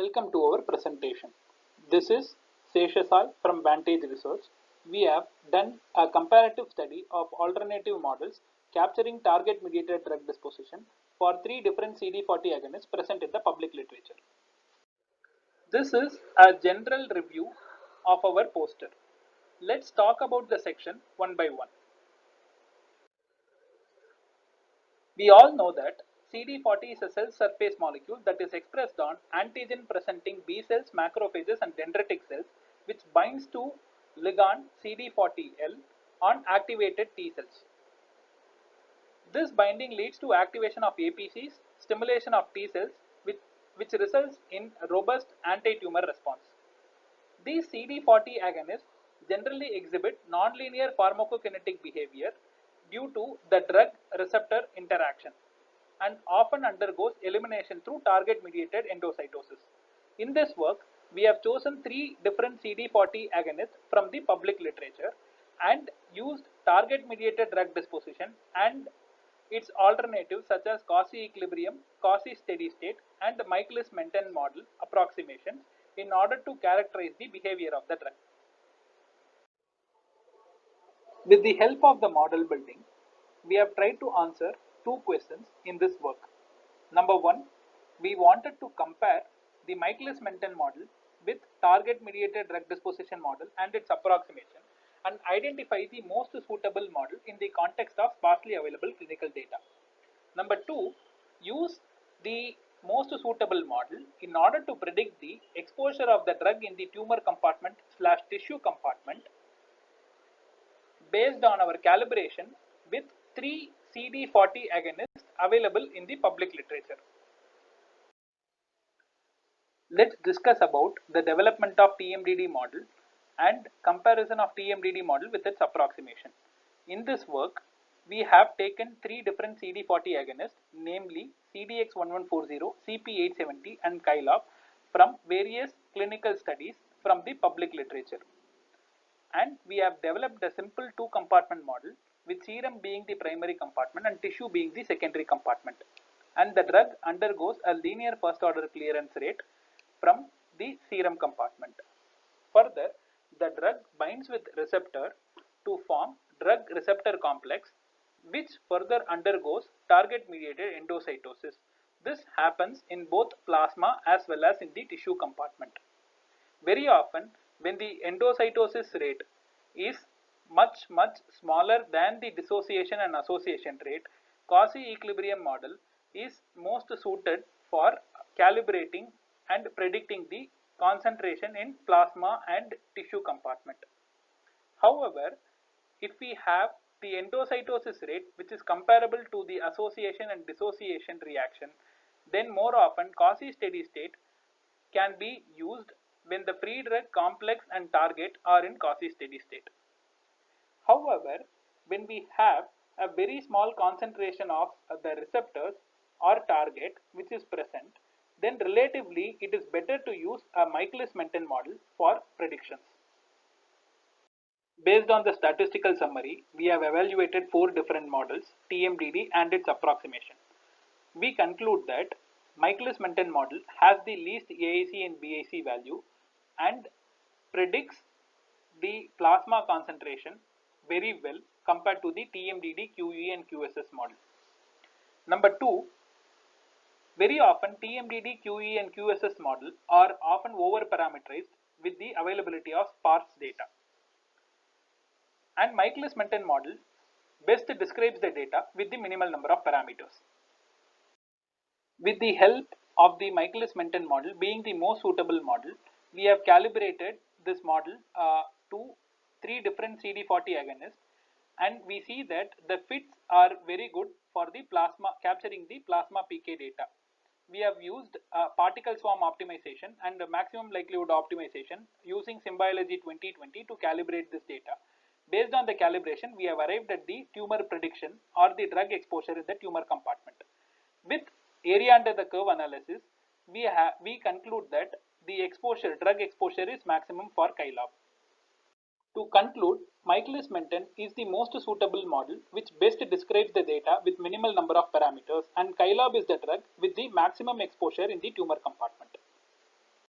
Welcome to our presentation. This is Seshasai from Vantage Research. We have done a comparative study of alternative models capturing target mediated drug disposition for three different CD40 agonists present in the public literature. This is a general review of our poster. Let's talk about the section one by one. We all know that CD40 is a cell surface molecule that is expressed on antigen presenting B cells, macrophages and dendritic cells, which binds to ligand CD40L on activated T cells. This binding leads to activation of APCs, stimulation of T cells, which results in a robust anti-tumor response. These CD40 agonists generally exhibit nonlinear pharmacokinetic behavior due to the drug receptor interaction and often undergoes elimination through target mediated endocytosis. In this work, we have chosen three different CD40 agonists from the public literature and used target mediated drug disposition and its alternatives such as Cauchy equilibrium, Cauchy steady state and Michaelis-Menten model approximations in order to characterize the behavior of the drug. With the help of the model building, we have tried to answer two questions in this work. Number one, we wanted to compare the Michaelis-Menten model with target mediated drug disposition model and its approximation and identify the most suitable model in the context of sparsely available clinical data. Number two, use the most suitable model in order to predict the exposure of the drug in the tumor compartment / tissue compartment based on our calibration with three CD40 agonists available in the public literature. Let's discuss about the development of TMDD model and comparison of TMDD model with its approximation. In this work, we have taken three different CD40 agonists, namely CDX1140, CP870 and Kylab from various clinical studies from the public literature. And we have developed a simple two compartment model with serum being the primary compartment and tissue being the secondary compartment. And the drug undergoes a linear first order clearance rate from the serum compartment. Further, the drug binds with receptor to form drug receptor complex, which further undergoes target mediated endocytosis. This happens in both plasma as well as in the tissue compartment. Very often, when the endocytosis rate is much smaller than the dissociation and association rate, Cauchy equilibrium model is most suited for calibrating and predicting the concentration in plasma and tissue compartment. However, if we have the endocytosis rate which is comparable to the association and dissociation reaction, then more often Cauchy steady state can be used when the free drug complex and target are in Cauchy steady state. However, when we have a very small concentration of the receptors or target which is present, then relatively it is better to use a Michaelis-Menten model for predictions. Based on the statistical summary, we have evaluated four different models, TMDD and its approximation. We conclude that Michaelis-Menten model has the least AIC and BIC value and predicts the plasma concentration very well compared to the TMDD, QE and QSS model. Number two, very often TMDD, QE and QSS model are often over parameterized with the availability of sparse data. And Michaelis-Menten model best describes the data with the minimal number of parameters. With the help of the Michaelis-Menten model being the most suitable model, we have calibrated this model to three different CD40 agonists, and we see that the fits are very good for the plasma, capturing the plasma PK data. We have used particle swarm optimization and maximum likelihood optimization using Symbiology 2020 to calibrate this data. Based on the calibration, we have arrived at the tumor prediction or the drug exposure in the tumor compartment. With area under the curve analysis, we conclude that the drug exposure is maximum for Kylab. To conclude, Michaelis-Menten is the most suitable model which best describes the data with minimal number of parameters, and Kylab is the drug with the maximum exposure in the tumor compartment.